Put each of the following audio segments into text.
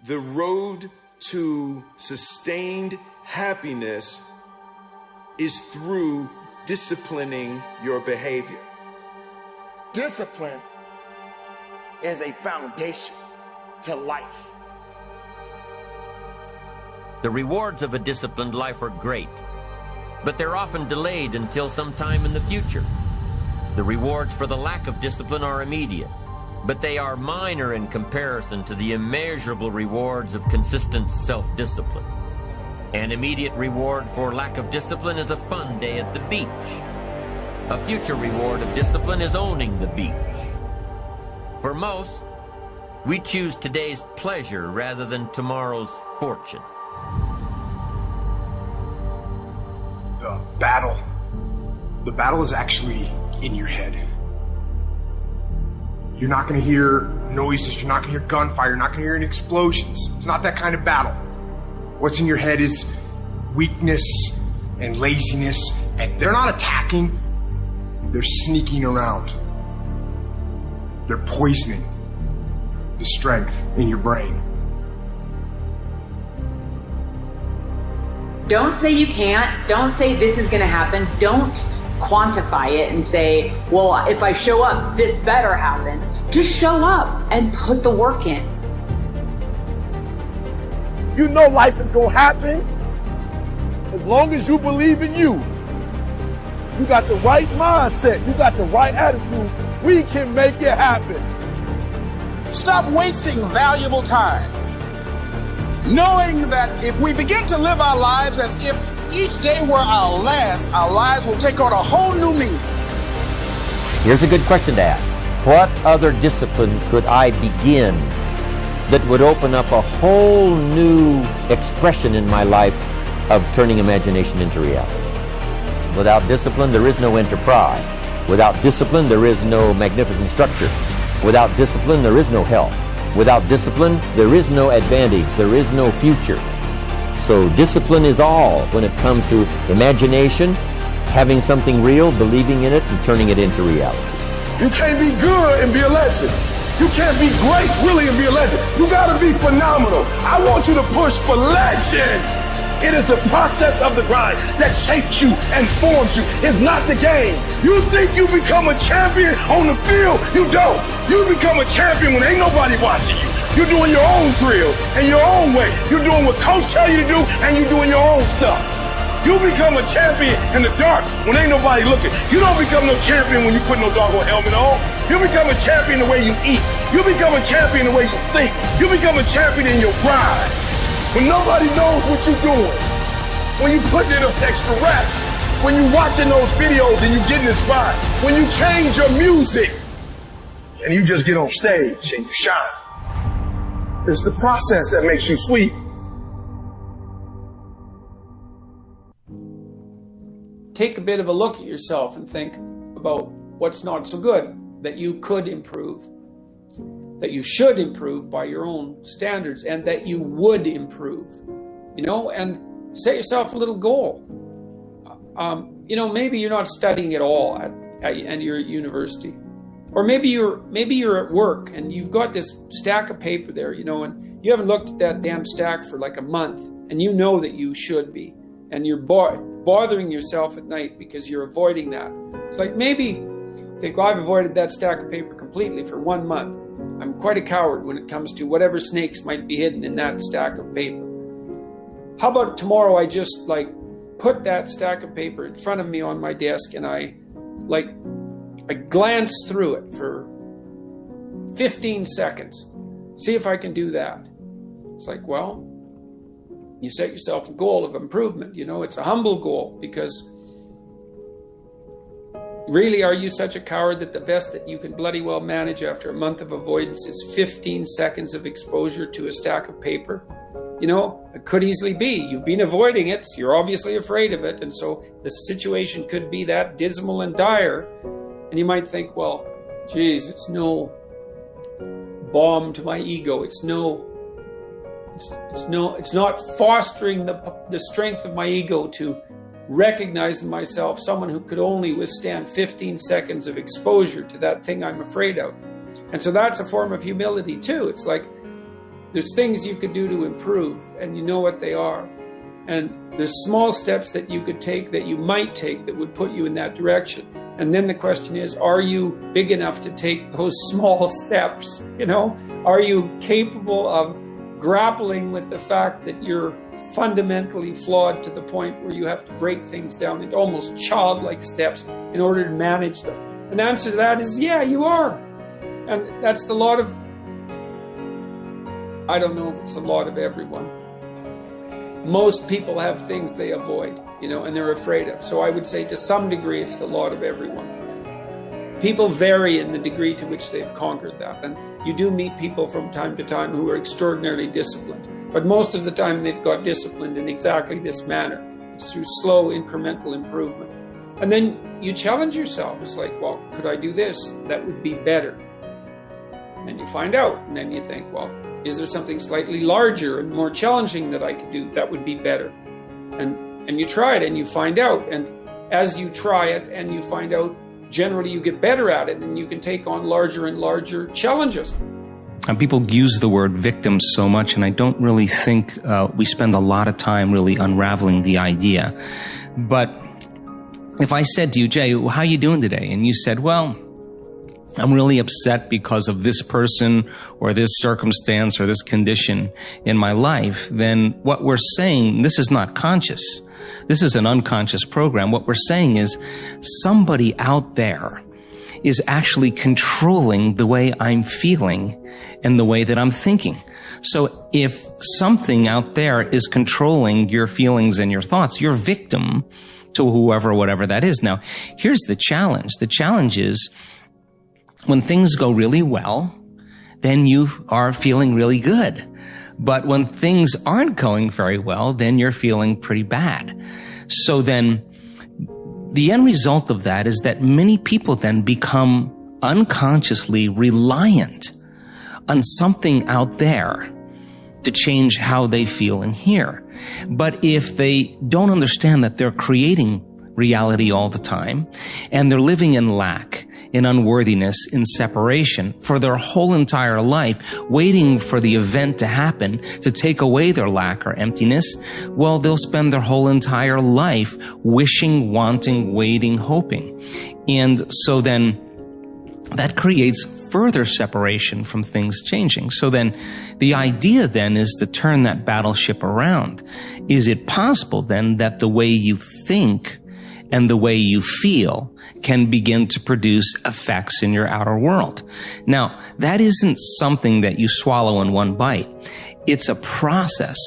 The road to sustained happiness is through disciplining your behavior. Discipline is a foundation to life. The rewards of a disciplined life are great, but they're often delayed until some time in the future. The rewards for the lack of discipline are immediate, but they are minor in comparison to the immeasurable rewards of consistent self-discipline. An immediate reward for lack of discipline is a fun day at the beach. A future reward of discipline is owning the beach. For most, we choose today's pleasure rather than tomorrow's fortune. The battle is actually in your head. You're not going to hear noises, you're not going to hear gunfire, you're not going to hear any explosions. It's not that kind of battle. What's in your head is weakness and laziness, and they're not attacking, they're sneaking around. They're poisoning the strength in your brain. Don't say you can't. Don't say this is going to happen. Don't quantify it and say, well, if I show up, this better happen. Just show up and put the work in. You know life is going to happen as long as you believe in you. You got the right mindset. You got the right attitude. We can make it happen. Stop wasting valuable time, knowing that if we begin to live our lives as if each day were our last, our lives will take on a whole new meaning. Here's a good question to ask. What other discipline could I begin that would open up a whole new expression in my life of turning imagination into reality? Without discipline, there is no enterprise. Without discipline, there is no magnificent structure. Without discipline, there is no health. Without discipline, there is no advantage. There is no future. So discipline is all when it comes to imagination, having something real, believing in it, and turning it into reality. You can't be good and be a legend. You can't be great, really, and be a legend. You gotta be phenomenal. I want you to push for legend. It is the process of the grind that shapes you and forms you. It's not the game. You think you become a champion on the field? You don't. You become a champion when ain't nobody watching you. You're doing your own drills and your own way. You're doing what coach tell you to do, and you're doing your own stuff. You become a champion in the dark when ain't nobody looking. You don't become no champion when you put no doggone helmet on. You become a champion the way you eat. You become a champion the way you think. You become a champion in your grind. When nobody knows what you're doing, when you put in those extra reps, when you're watching those videos and you get inspired, when you change your music and you just get on stage and you shine. It's the process that makes you sweet. Take a bit of a look at yourself and think about what's not so good that you could improve, that you should improve by your own standards, and that you would improve, and set yourself a little goal. Maybe you're not studying at all and you're at university, or maybe you're at work and you've got this stack of paper there, and you haven't looked at that damn stack for like a month, and you know that you should be, and you're bothering yourself at night because you're avoiding that. It's like maybe you think, well, I've avoided that stack of paper completely for 1 month. I'm quite a coward when it comes to whatever snakes might be hidden in that stack of paper. How about tomorrow I just put that stack of paper in front of me on my desk and I glance through it for 15 seconds. See if I can do that. It's like, well, you set yourself a goal of improvement. It's a humble goal, because really, are you such a coward that the best that you can bloody well manage after a month of avoidance is 15 seconds of exposure to a stack of paper? It could easily be. You've been avoiding it. So you're obviously afraid of it. And so the situation could be that dismal and dire. And you might think, well, geez, it's no balm to my ego. It's not fostering the strength of my ego to recognize in myself someone who could only withstand 15 seconds of exposure to that thing I'm afraid of. And so that's a form of humility too. It's like, there's things you could do to improve, and you know what they are. And there's small steps that you could take, that you might take, that would put you in that direction. And then the question is, are you big enough to take those small steps? You know, are you capable of grappling with the fact that you're fundamentally flawed to the point where you have to break things down into almost childlike steps in order to manage them? And the answer to that is, yeah, you are. And that's the lot of, I don't know if it's the lot of everyone. Most people have things they avoid, you know, and they're afraid of. So I would say to some degree, it's the lot of everyone. People vary in the degree to which they've conquered that. And you do meet people from time to time who are extraordinarily disciplined. But most of the time they've got disciplined in exactly this manner. It's through slow incremental improvement. And then you challenge yourself. It's like, well, could I do this? That would be better. And you find out, and then you think, well, is there something slightly larger and more challenging that I could do that would be better? And you try it and you find out. And as you try it and you find out, generally you get better at it and you can take on larger and larger challenges. And people use the word victim so much, and I don't really think we spend a lot of time really unraveling the idea. But if I said to you, Jay, how are you doing today? And you said, well, I'm really upset because of this person or this circumstance or this condition in my life, then what we're saying, this is not conscious. This is an unconscious program. What we're saying is somebody out there is actually controlling the way I'm feeling and the way that I'm thinking. So if something out there is controlling your feelings and your thoughts, you're victim to whoever, whatever that is. Now, here's the challenge. The challenge is, when things go really well, then you are feeling really good. But when things aren't going very well, then you're feeling pretty bad. So then the end result of that is that many people then become unconsciously reliant on something out there to change how they feel and hear. But if they don't understand that they're creating reality all the time and they're living in lack, in unworthiness, in separation for their whole entire life, waiting for the event to happen to take away their lack or emptiness, well, they'll spend their whole entire life wishing, wanting, waiting, hoping. And so then that creates further separation from things changing. So then the idea then is to turn that battleship around. Is it possible then that the way you think and the way you feel can begin to produce effects in your outer world? Now, that isn't something that you swallow in one bite. It's a process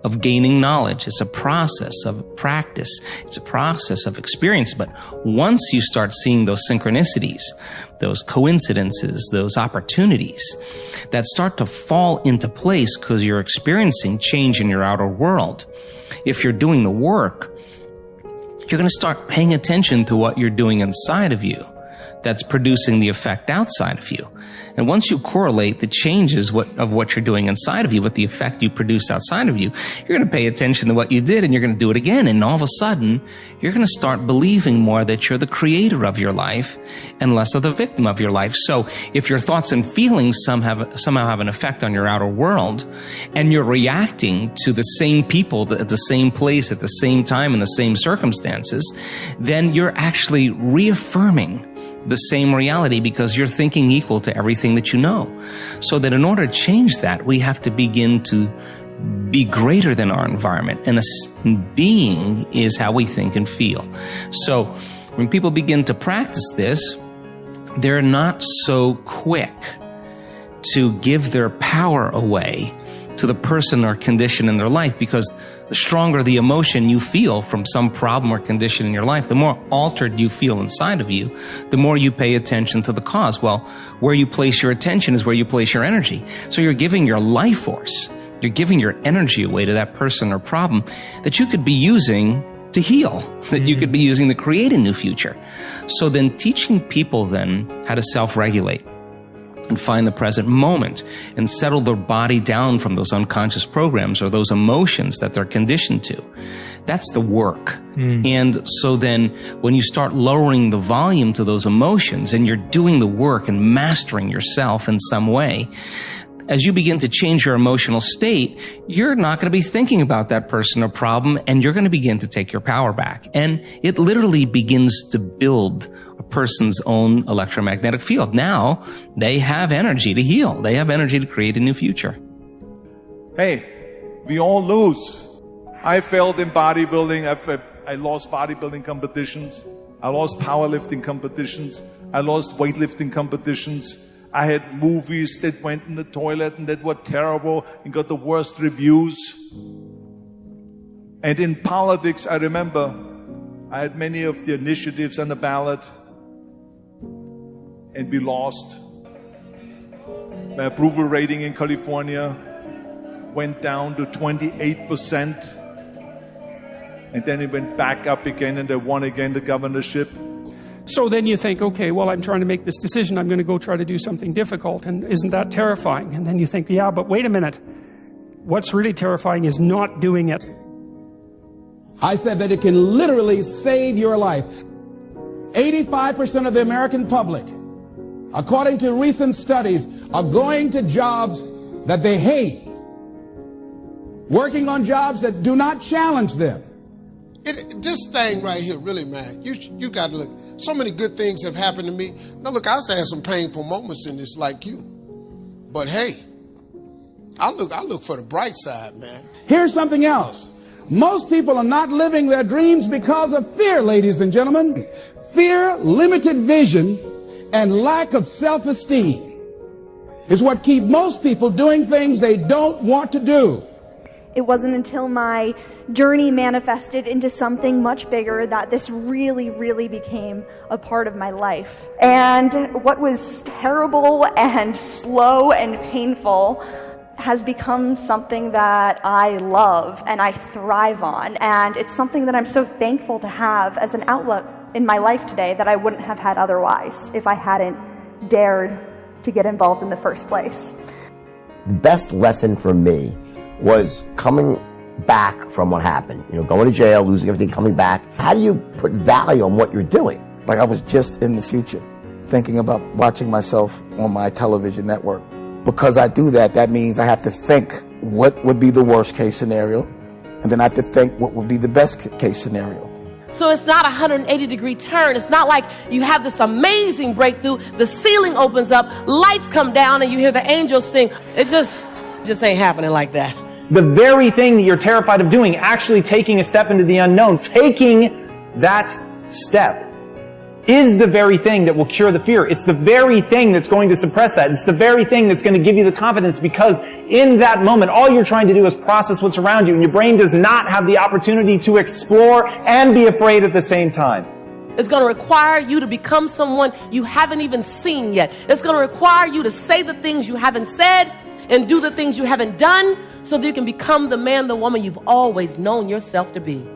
of gaining knowledge. It's a process of practice. It's a process of experience. But once you start seeing those synchronicities, those coincidences, those opportunities that start to fall into place because you're experiencing change in your outer world, if you're doing the work, you're going to start paying attention to what you're doing inside of you that's producing the effect outside of you. And once you correlate the changes of what you're doing inside of you with the effect you produce outside of you, you're going to pay attention to what you did and you're going to do it again. And all of a sudden, you're going to start believing more that you're the creator of your life and less of the victim of your life. So if your thoughts and feelings somehow have an effect on your outer world and you're reacting to the same people at the same place at the same time in the same circumstances, then you're actually reaffirming the same reality because you're thinking equal to everything that you know. So that in order to change that, we have to begin to be greater than our environment. And a being is how we think and feel. So when people begin to practice this, they're not so quick to give their power away to the person or condition in their life, because the stronger the emotion you feel from some problem or condition in your life, the more altered you feel inside of you, the more you pay attention to the cause. Well, where you place your attention is where you place your energy. So you're giving your life force, you're giving your energy away to that person or problem that you could be using to heal, that you could be using to create a new future. So then teaching people then how to self-regulate and find the present moment and settle their body down from those unconscious programs or those emotions that they're conditioned to. That's the work. And so then when you start lowering the volume to those emotions and you're doing the work and mastering yourself in some way, as you begin to change your emotional state, you're not going to be thinking about that person or problem, and you're going to begin to take your power back. And it literally begins to build a person's own electromagnetic field. Now, they have energy to heal. They have energy to create a new future. Hey, we all lose. I failed in bodybuilding. I lost bodybuilding competitions. I lost powerlifting competitions. I lost weightlifting competitions. I had movies that went in the toilet and that were terrible and got the worst reviews. And in politics, I remember I had many of the initiatives on the ballot, and we lost. My approval rating in California went down to 28%. And then it went back up again, and I won again the governorship. So then you think, okay, well, I'm trying to make this decision. I'm going to go try to do something difficult. And isn't that terrifying? And then you think, yeah, but wait a minute. What's really terrifying is not doing it. I said that it can literally save your life. 85% of the American public, according to recent studies, are going to jobs that they hate, working on jobs that do not challenge them. This thing right here, really, man, you got to look. So many good things have happened to me. Now, look, I also had some painful moments in this like you. But, hey, I look for the bright side, man. Here's something else. Most people are not living their dreams because of fear, ladies and gentlemen. Fear, limited vision, and lack of self-esteem is what keep most people doing things they don't want to do. It wasn't until my journey manifested into something much bigger that this really, really became a part of my life. And what was terrible and slow and painful has become something that I love and I thrive on. And it's something that I'm so thankful to have as an outlet in my life today that I wouldn't have had otherwise if I hadn't dared to get involved in the first place. The best lesson for me was coming back from what happened. You know, going to jail, losing everything, coming back. How do you put value on what you're doing? Like I was just in the future, thinking about watching myself on my television network. Because I do that, that means I have to think what would be the worst case scenario, and then I have to think what would be the best case scenario. So it's not a 180-degree turn. It's not like you have this amazing breakthrough, the ceiling opens up, lights come down, and you hear the angels sing. It just ain't happening like that. The very thing that you're terrified of doing, actually taking a step into the unknown, taking that step, is the very thing that will cure the fear. It's the very thing that's going to suppress that. It's the very thing that's going to give you the confidence, because in that moment, all you're trying to do is process what's around you, and your brain does not have the opportunity to explore and be afraid at the same time. It's going to require you to become someone you haven't even seen yet. It's going to require you to say the things you haven't said and do the things you haven't done so that you can become the man, the woman you've always known yourself to be.